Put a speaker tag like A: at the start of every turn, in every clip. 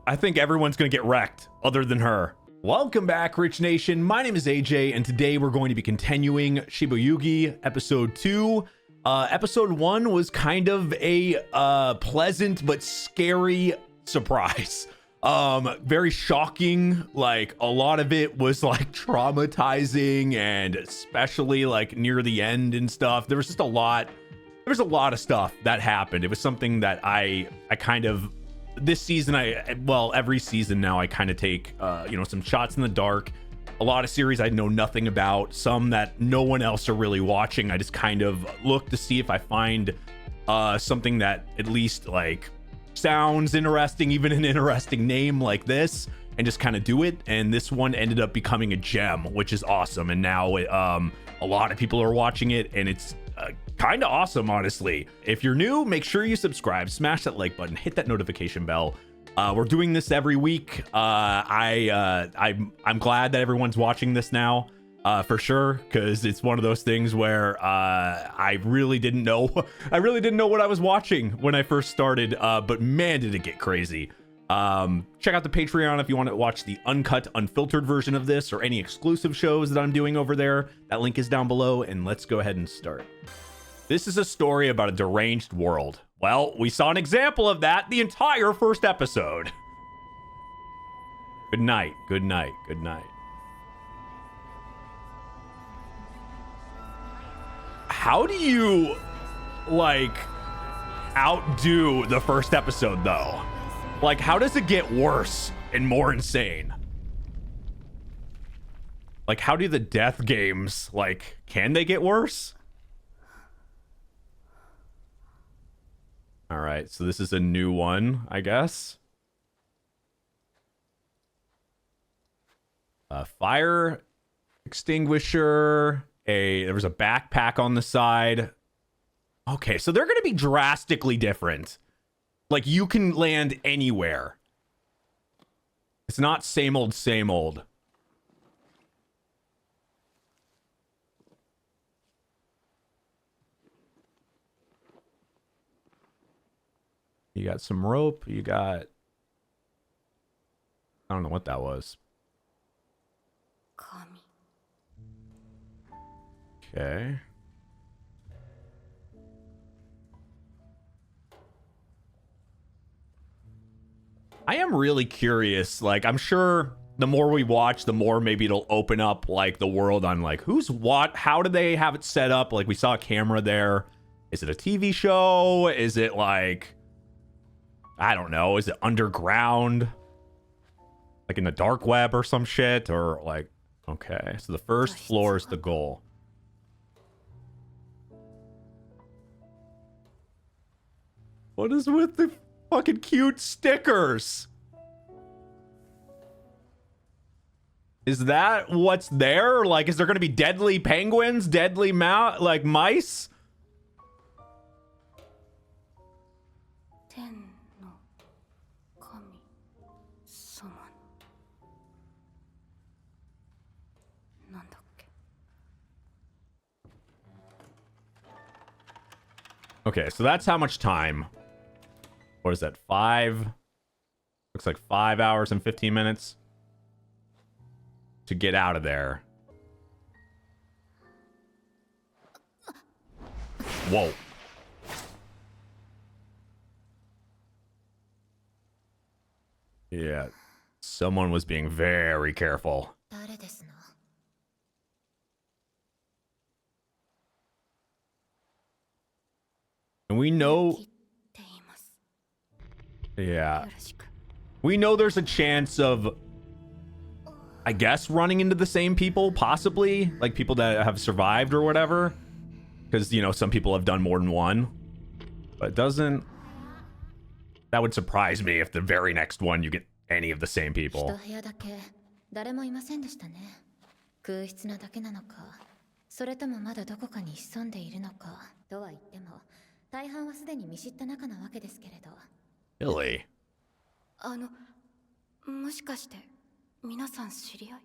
A: I think everyone's gonna get wrecked, other than her. Welcome back, Rich Nation. My name is AJ, and today we're going to be continuing SHIBOYUGI Episode 2. Episode 1 was kind of a pleasant but scary surprise. Very shocking. Like, a lot of it was like traumatizing, and especially like near the end and stuff. There was just a lot. There was a lot of stuff that happened. It was something that I kind of, this season, well, every season now I kind of take, you know, some shots in the dark. A lot of series I know nothing about, some that no one else are really watching. I just kind of look to see if I find something that at least like sounds interesting, even an interesting name like this, and just kind of do it. And this one ended up becoming a gem, which is awesome. And now a lot of people are watching it, and it's kind of awesome, honestly. If you're new, make sure you subscribe, smash that like button, hit that notification bell. We're doing this every week. I'm glad that everyone's watching this now, for sure, because it's one of those things where I really didn't know what I was watching when I first started, but man, did it get crazy. Check out the Patreon if you want to watch the uncut, unfiltered version of this, or any exclusive shows that I'm doing over there. That link is down below, and let's go ahead and start. This is a story about a deranged world. Well, we saw an example of that the entire first episode. Good night, good night, good night. How do you, like, outdo the first episode, though? Like, how does it get worse and more insane? Like, how do the death games, like, can they get worse? All right, so this is a new one, I guess. A fire extinguisher. There was a backpack on the side. Okay, so they're going to be drastically different. Like, you can land anywhere. It's not same old, same old. You got some rope. You got... I don't know what that was. Okay. I am really curious. Like, I'm sure the more we watch, the more maybe it'll open up, like, the world on, like, who's what? How do they have it set up? Like, we saw a camera there. Is it a TV show? Is it, like... I don't know. Is it underground? Like in the dark web or some shit? Or like, okay. So the first floor is the goal. What is with the fucking cute stickers? Is that what's there? Like, is there going to be deadly penguins? Deadly like mice? Okay, so that's how much time. What is that? 5? Looks like 5 hours and 15 minutes to get out of there. Whoa. Yeah, someone was being very careful. And we know... Yeah. We know there's a chance of, I guess, running into the same people, possibly. Like, people that have survived or whatever. Because, you know, some people have done more than one. But it doesn't... That would surprise me if the very next one you get any of the same people. Really?
B: もしかして皆さん知り合い？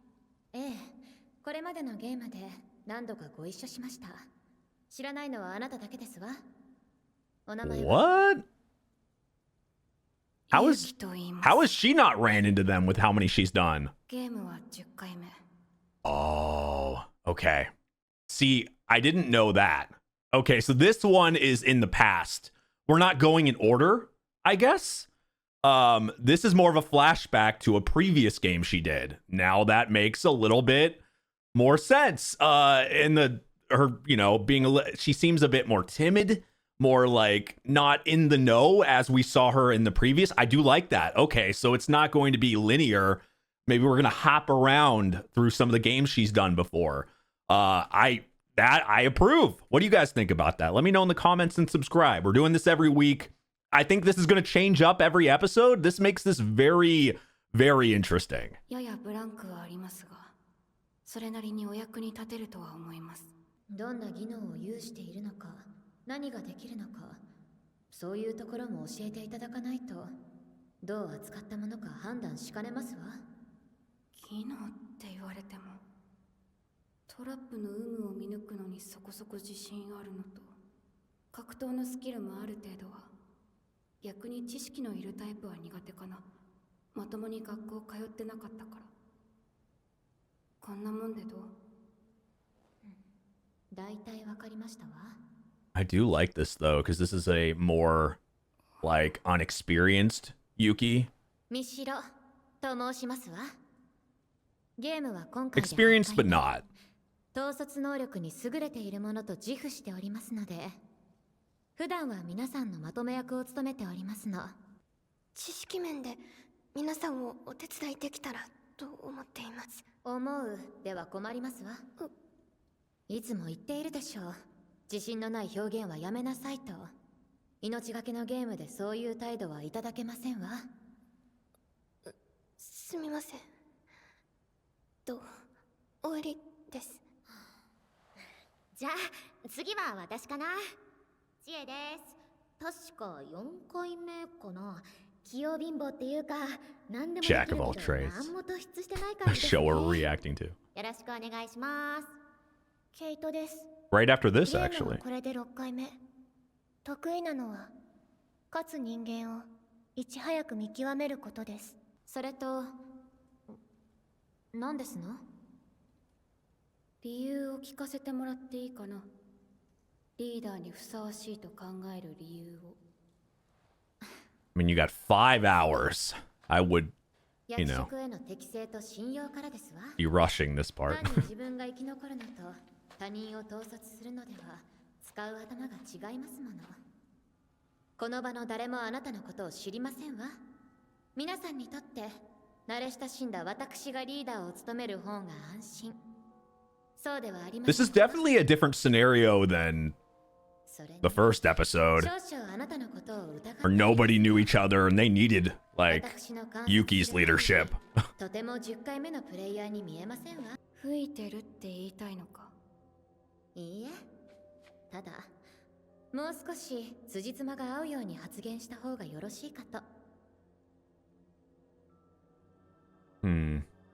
B: ええ、これまでのゲームで何度かご一緒しました。知らないのはあなただけですわ。
A: What? How is she not ran into them with how many she's done? Oh, okay. See, I didn't know that. Okay, so this one is in the past. We're not going in order, I guess. This is more of a flashback to a previous game she did. Now that makes a little bit more sense. She seems a bit more timid, more like not in the know as we saw her in the previous. I do like that. Okay, so it's not going to be linear. Maybe we're gonna hop around through some of the games she's done before. I approve. What do you guys think about that? Let me know in the comments and subscribe. We're doing this every week. I think this is going to change up every episode. This makes this very, very interesting.
B: どんな技能を有しているのか、何ができるのか、そういうところも教えていただかないと、どう扱ったものか判断しかねますわ。技能って言われても、トラップの有無を見抜くのにそこそこ自信あるのと、格闘のスキルもある程度は、逆に知識のいるタイプは苦手かな。まともに学校通ってなかったから。こんなもんでどう？
A: I do like this though, because this is a more like unexperienced Yuki. Experienced but not.
B: 統率能力に優れているものと自負しておりますので、普段は皆さんのまとめ役を務めておりますの。知識面で皆さんをお手伝いできたらと思っています。思うでは困りますわ。いつも言っているでしょう。自信のない表現はやめなさいと。命がけのゲームでそういう態度はいただけませんわ。すみません。終わりです。じゃあ次は私かな。知恵です。確か4回目かな。器用貧乏っていうか、何でもできるけど何も突出してない感じですね。
A: Show we're reacting to.
B: よろしくお願いします。ケイトです。
A: Right after this, actually.
B: これで6回目。得意なのは、勝つ人間をいち早く見極めることです。それと、何ですの？理由を聞かせてもらっていいかな。リーダーにふさわしいと考える理由を。
A: I mean, you got 5 hours. I would, you know, be rushing this part.
B: 自分が生き残るのと他人を統率するのでは使う頭が違いますもの。この場の誰もあなたのことを知りませんわ。皆さんにとって慣れ親しんだ私がリーダーを務める方が安心。そうではありません。
A: This is definitely a different scenario than the first episode, where nobody knew each other and they needed like Yuki's leadership.
B: とても10回目のプレイヤーに見えませんわ。吹いてるって言いたいのか。いいえ、ただもう少し辻褄が合うように発言した方がよろしいかと。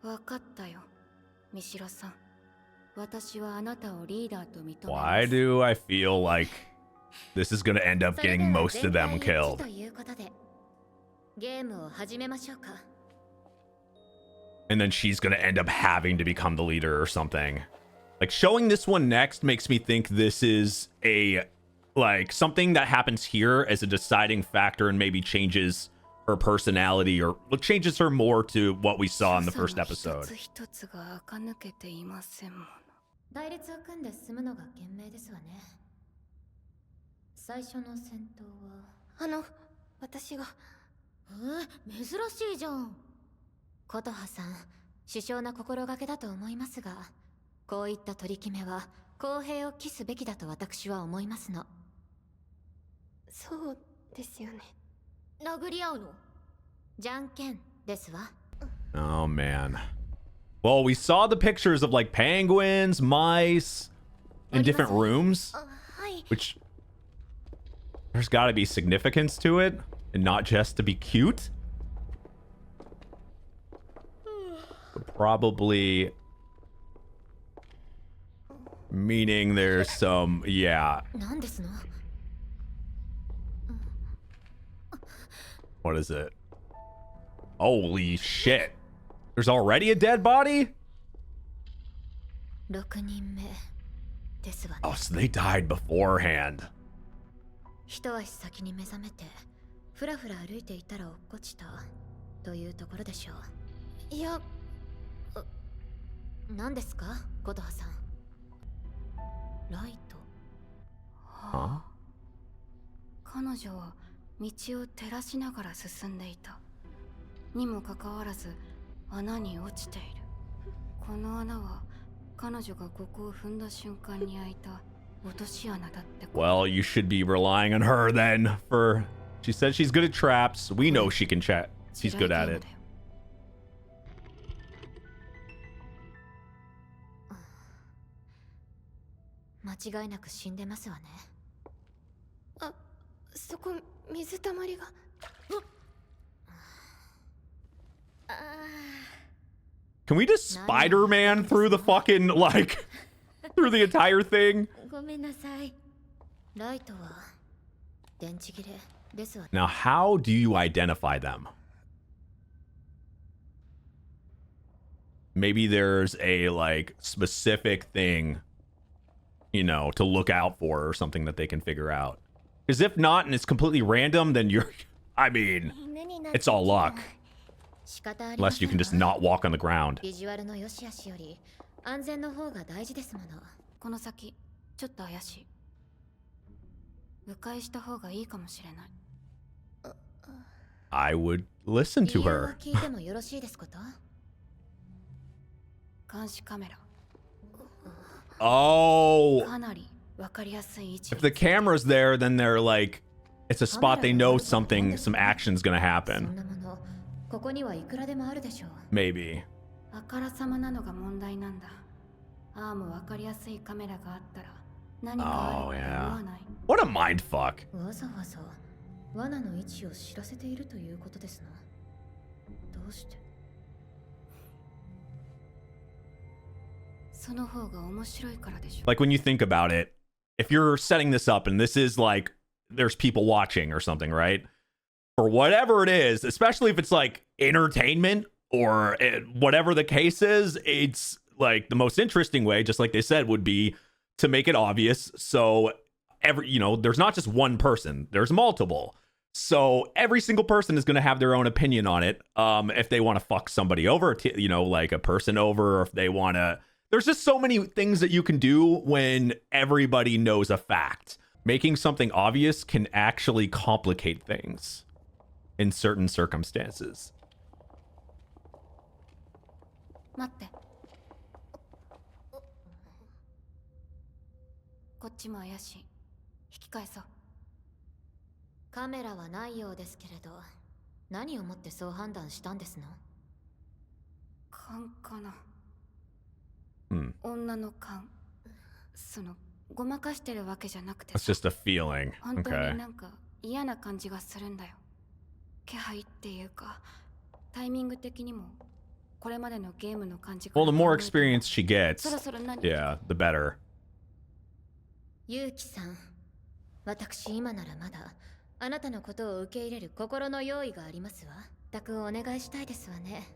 B: わかったよ、ミシロさん。私はあなたをリーダーと認めます。
A: Why do I feel like this is gonna end up getting most of them killed?
B: ということでゲームを始めましょうか。
A: And then she's gonna end up having to become the leader or something. Like, showing this one next makes me think this is a like something that happens here as a deciding factor and maybe changes her personality or changes her more to what we saw in the first episode.
B: 対立を組んで進むのが賢明ですわね。最初の戦闘は私が。珍しいじゃん。琴葉さん、殊勝な心がけだと思いますが、こういった取り決めは公平を期すべきだと私は思いますの。そうですよね。殴り合うの？じゃんけんですわ。
A: Oh man. Well, we saw the pictures of like penguins, mice in different rooms, which there's got to be significance to it and not just to be cute. But probably meaning there's some, yeah. What is it? Holy shit. There's already a dead body?
B: 6人目ですわね。
A: Oh, so they died beforehand.
B: 一足先に目覚めてふらふら歩いていたら落っこちたというところでしょう。いや、何ですか、琴葉さん。ライト。
A: はあ、
C: 彼女は道を照らしながら進んでいた。にもかかわらず穴に落ちている。この穴は彼女がここを踏んだ瞬間に開いた落とし穴だってこと。
A: Well, you should be relying on her then for... She said she's good at traps. We know she can chat. She's good at it.
B: 間違いなく死んでますわね。
C: あ、そこ水たまりが。
A: Can we just Spider-Man through the fucking, like, through the entire thing?
B: ごめんなさい。ライトは電池切れですわね。
A: Now, how do you identify them? Maybe there's a, like, specific thing, you know, to look out for or something that they can figure out. Because if not, and it's completely random, then you're, I mean, it's all luck. Unless you can just not walk on the ground.
B: ビジュアルの良し悪しより安全の方が大事ですもの。
C: この先ちょっと怪しい。迂回した方がいいかもしれない。
A: I would listen to
B: 理由を
A: her.
B: 聞いてもよろしいですこと？
C: 監視カメラ。
A: Oh,
C: かなりわかりやすい位置。
A: if the camera's there, then they're like, it's a spot they know something, some action's gonna
B: そん
A: happen.
B: なものここにはいくらでもあるでしょう。
A: Maybe.
C: あからさまなのが問題なんだ。ああもわかりやすいカメラがあったら何かあると思わない。
A: What a mind fuck.
B: わざわざ罠の位置を知らせているということですな。どうして？
C: その方が面白いからでしょ。
A: Like when you think about it, if you're setting this up and this is like, there's people watching or something, right? For whatever it is, especially if it's like entertainment or whatever the case is, it's like the most interesting way, just like they said, would be to make it obvious. So there's not just one person, there's multiple. So every single person is going to have their own opinion on it. If they want to fuck somebody over, like a person over, or if they want to, there's just so many things that you can do when everybody knows a fact. Making something obvious can actually complicate things in certain circumstances.
C: 待って。こっちも怪しい。引き返そう。
B: カメラはないようですけれど、何をもってそう判断したんですの？
C: 勘かな。
A: Hmm.
C: 女の勘。そのごまかしてるわけじゃなくて。
A: That's just a feeling.
C: 本当
A: Okay.
C: になんか嫌な感じがするんだよ。気配っていうか、タイミング的にもこれまでのゲームの感じが。
A: Well, the more experience she gets,
C: そろそろ何？
A: yeah, the better.
B: ユウキさん、私今ならまだあなたのことを受け入れる心の用意がありますわ。託をお願いしたいですわね。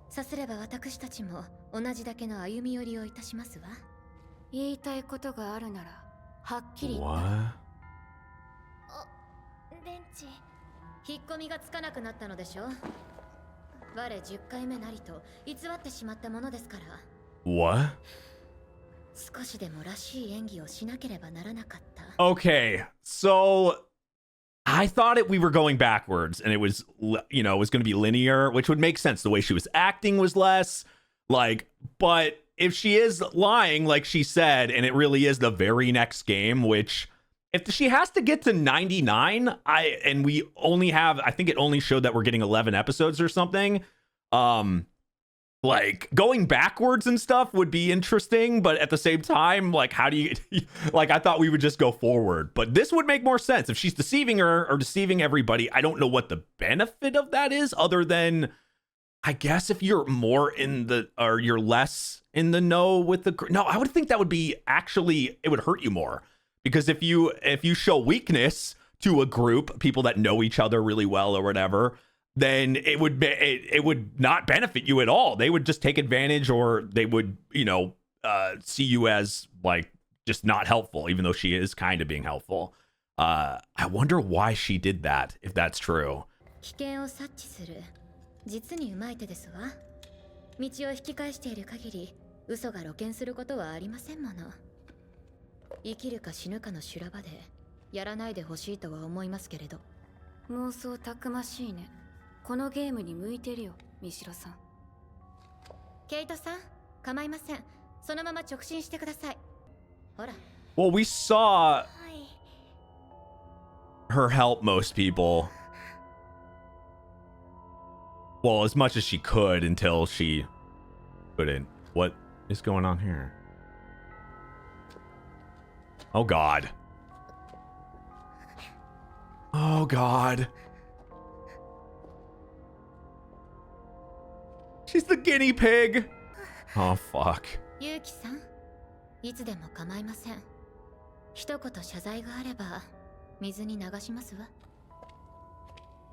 B: さすれば私たちも同じだけの歩み寄りをいたしますわ。
C: 言いたいことがあるならはっきり言った。
A: What?
C: 電池。
B: 引っ込みがつかなくなったのでしょう。我10回目なりと偽ってしまったものですから。
A: What?
B: 少しでもらしい演技をしなければならなかった。
A: Okay, so I thought we were going backwards and it was, it was going to be linear, which would make sense. The way she was acting was less, but if she is lying, like she said, and it really is the very next game, which if she has to get to 99, and we only have, I think it only showed that we're getting 11 episodes or something. Like going backwards and stuff would be interesting, but at the same time, like, how do you, like, I thought we would just go forward, but this would make more sense if she's deceiving her or deceiving everybody. I don't know what the benefit of that is, other than, I guess, if you're more in the, or you're less in the know with the, no, I would think that would be actually, it would hurt you more, because if you show weakness to a group, people that know each other really well or whatever, then it would not benefit you at all. They would just take advantage, or they would, see you as like just not helpful, even though she is kind of being helpful. I wonder why she did that, if that's true.
B: 危険を察知する実にうまい手ですわ。道を引き返している限り嘘が露見することはありませんもの。生きるか死ぬかの修羅場でやらないでほしいとは思いますけれど。
C: 妄想たくましいね。このゲームに向いてるよ、ミシロさん。
B: ケイトさん、構いません。そのまま直進してください。ほら。
A: Well, we saw her help most people. Well, as much as she could until she couldn't. What is going on here? Oh, God. Oh, God. She's the guinea pig. Oh, fuck.
B: ユウキさん、いつでも構いません。一言謝罪があれば水に流しますわ。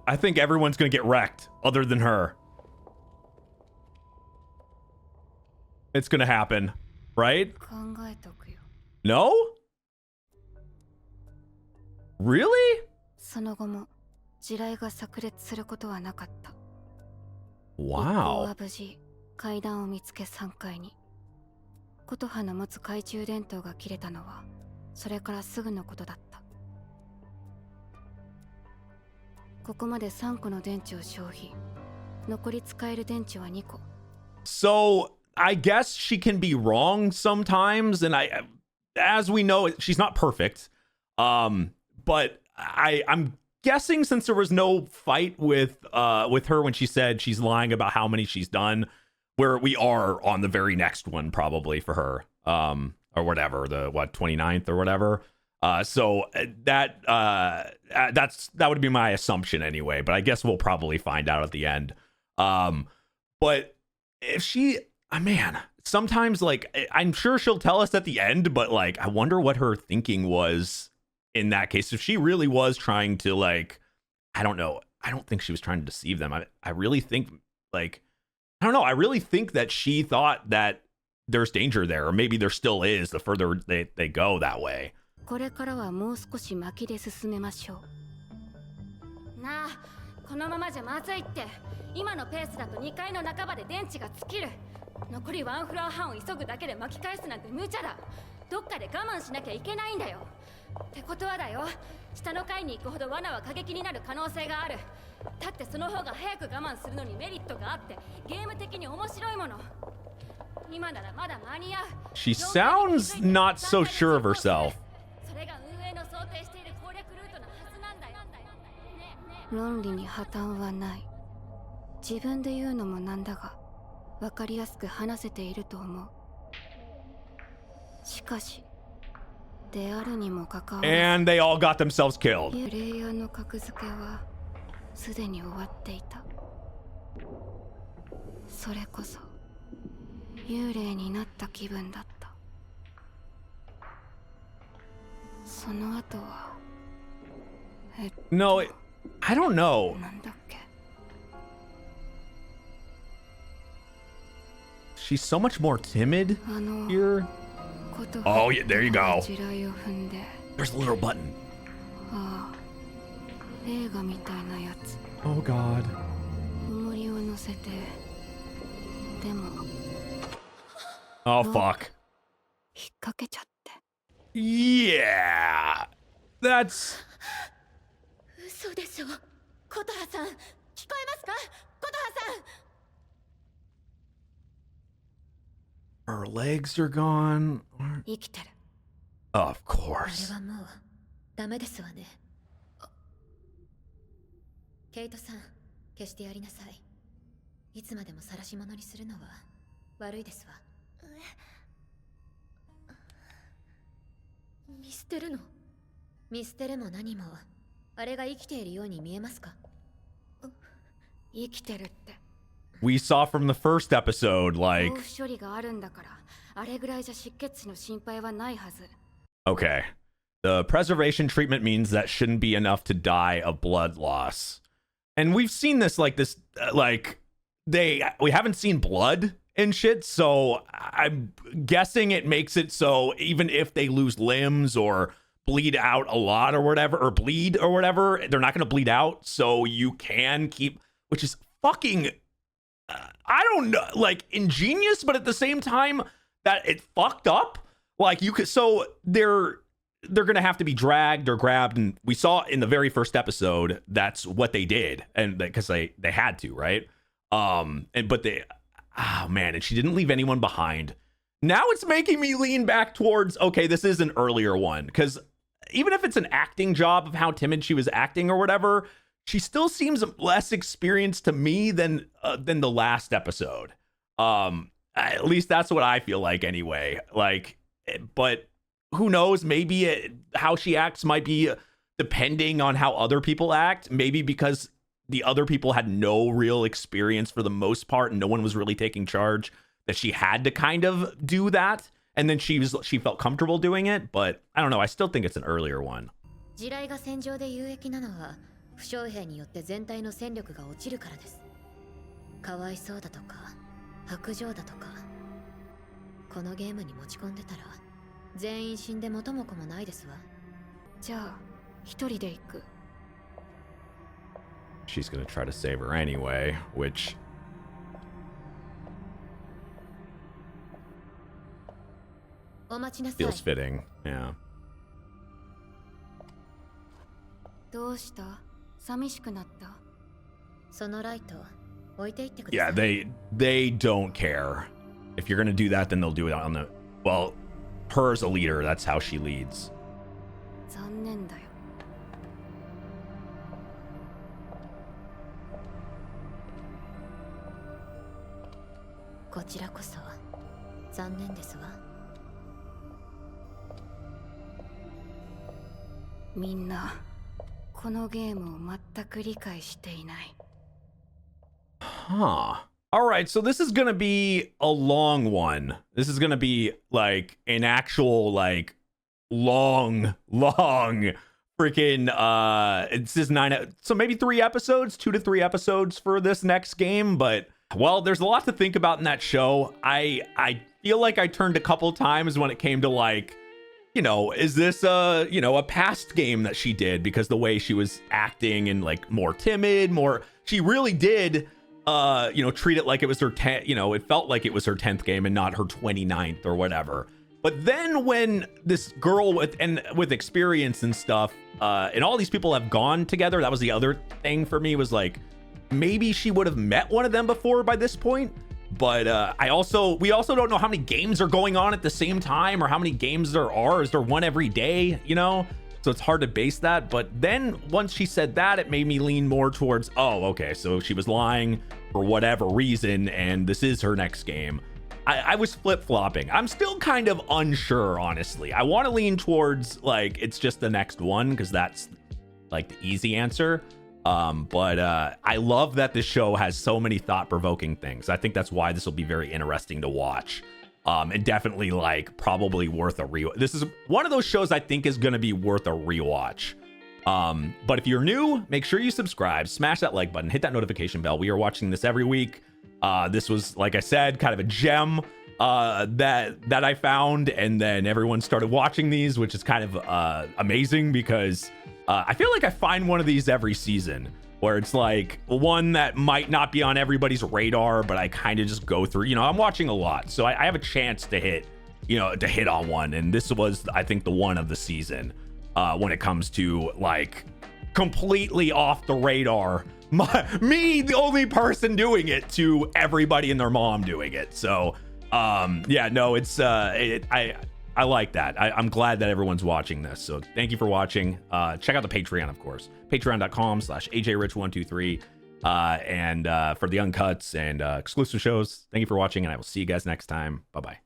A: I think everyone's gonna get wrecked other than her. It's gonna happen, right?
C: 考えとくよ。
A: No? Really?
C: その後も地雷が炸裂することはなかった。一行
A: Wow.
C: は無事階段を見つけ3階に。琴葉の持つ懐中電灯が切れたのはそれからすぐのことだった。ここまで3個の電池を消費。残り使える電池は2個。
A: So I guess she can be wrong sometimes, and as we know, she's not perfect. But I'm guessing since there was no fight with her when she said she's lying about how many she's done, where we are on the very next one probably for her, or whatever, the 29th or whatever. So that would be my assumption anyway, but I guess we'll probably find out at the end. But if she, man, sometimes like I'm sure she'll tell us at the end, but like I wonder what her thinking was in that case. If she really was trying to, like, I don't know. I don't think she was trying to deceive them. I really think, like, I don't know. I really think that she thought that there's danger there, or maybe there still is the further they go that way.
C: これからはもう少し巻きで進めましょう。なあ、このままじゃまずいって。今のペースだと2階の半ばで電池が尽きる。残りワンフロア半を急ぐだけで巻き返すなんて無茶だ。どっかで我慢しなきゃいけないんだよ。ってことはだよ、下の階に行くほど罠は過激になる可能性がある。だってその方が早く我慢するのにメリットがあってゲーム的に面白いもの。今ならまだ間に合う。
A: She sounds not so sure of herself.
C: それが運営の想定している攻略ルートのはずなんだよ。論理に破綻はない。自分で言うのもなんだが、わかりやすく話せていると思う。しかし、であるにもかかわらず、
A: And they all got themselves killed.
C: プレイヤーの格付けはすでに終わっていた。それこそ幽霊になった気分だった。その後は
A: No, I don't know.
C: なんだっけ。
A: She's so much more timid
C: あの
A: here.
C: こと。
A: Oh, yeah, there you go.
C: 地雷を踏んで。
A: There's a little button.
C: ああ、映画みたいなやつ。
A: Oh, God.
C: 重りを乗せて。でも
A: Oh, fuck.
C: 引っ掛けちゃって。
A: Yeah. That's...
B: 嘘でしょ。琴葉さん、聞こえますか？琴葉さん。
A: Her legs are gone.
C: 生きてる。
A: Of
B: あれ
A: course.
B: はもうダメですわね。ケイトさん、消してやりなさい。いつまでも晒し者にするのは悪いですわ。見捨てるの？見捨てるも何も、あれが生きているように見えますか？
C: 生きてるって。
A: We saw from the first episode,
C: 防
A: like...
C: 腐処理があるんだから、あれぐらいじゃ失血死の心配はないはず。
A: Okay. The preservation treatment means that shouldn't be enough to die of blood loss. And we've seen this we haven't seen blood and shit, so I'm guessing it makes it so even if they lose limbs or bleed out a lot or whatever, or bleed or whatever, they're not going to bleed out, so you can keep, which is fucking, I don't know, like ingenious, but at the same time that it fucked up. Like you could, so they're going to have to be dragged or grabbed, and we saw in the very first episode that's what they did, and because they had to, right? But they, oh man, and she didn't leave anyone behind. Now it's making me lean back towards, okay, this is an earlier one, because even if it's an acting job of how timid she was acting or whatever, she still seems less experienced to me than the last episode. At least that's what I feel like anyway. Like, but who knows? Maybe how she acts might be depending on how other people act. Maybe because the other people had no real experience for the most part, and no one was really taking charge, that she had to kind of do that. And then she felt comfortable doing it, but I don't know. I still think it's an earlier one.
B: 地雷が戦場で有益なのは負傷兵によって全体の戦力が落ちるからです。かわいそうだとか薄情だとか、このゲームに持ち込んでたら全員死んで元も子もないですわ。
C: じゃあ一人で行く。
A: She's gonna try to save her anyway, which feels fitting. Yeah.
C: どうした？寂しくなった？
B: そのライト置いていってください。
A: Yeah, they don't care. If you're gonna do that, then they'll do it on the, well, her as a leader, that's how she leads.
C: 残念だよ。
B: こちらこそ残念ですわ。
C: みんなこのゲームを全く理解していない。
A: Huh. All right, so this is gonna be a long one. This is gonna be like an actual like long freaking it's just 9, so maybe 3 episodes, 2 to 3 episodes for this next game. But well, there's a lot to think about in that show. I feel like I turned a couple times when it came to like, you know, is this a past game that she did, because the way she was acting and like more timid, she really did treat it like it was her 10th, it felt like it was her 10th game and not her 29th or whatever. But then when this girl with experience and stuff, and all these people have gone together, that was the other thing for me, was like, maybe she would have met one of them before by this point. But we also don't know how many games are going on at the same time, or how many games there are. Is there one every day, So it's hard to base that. But then once she said that, it made me lean more towards, oh, okay, so she was lying for whatever reason, and this is her next game. I was flip-flopping. I'm still kind of unsure, honestly. I want to lean towards, like, it's just the next one, because that's, like, the easy answer. But I love that this show has so many thought-provoking things. I think that's why this will be very interesting to watch. And definitely, like, probably worth a rewatch. This is one of those shows I think is going to be worth a rewatch. But if you're new, make sure you subscribe, smash that like button, hit that notification bell. We are watching this every week. This was, like I said, kind of a gem that I found, and then everyone started watching these, which is kind of amazing, because I feel like I find one of these every season, where it's like one that might not be on everybody's radar, but I kind of just go through, I'm watching a lot, so I have a chance to hit on one. And this was, I think, the one of the season, when it comes to like completely off the radar, me, the only person doing it, to everybody and their mom doing it. So yeah, no, it's I like that. I'm glad that everyone's watching this. So thank you for watching. Check out the Patreon, of course. Patreon.com/ajrich123. And for the uncuts and exclusive shows. Thank you for watching, and I will see you guys next time. Bye-bye.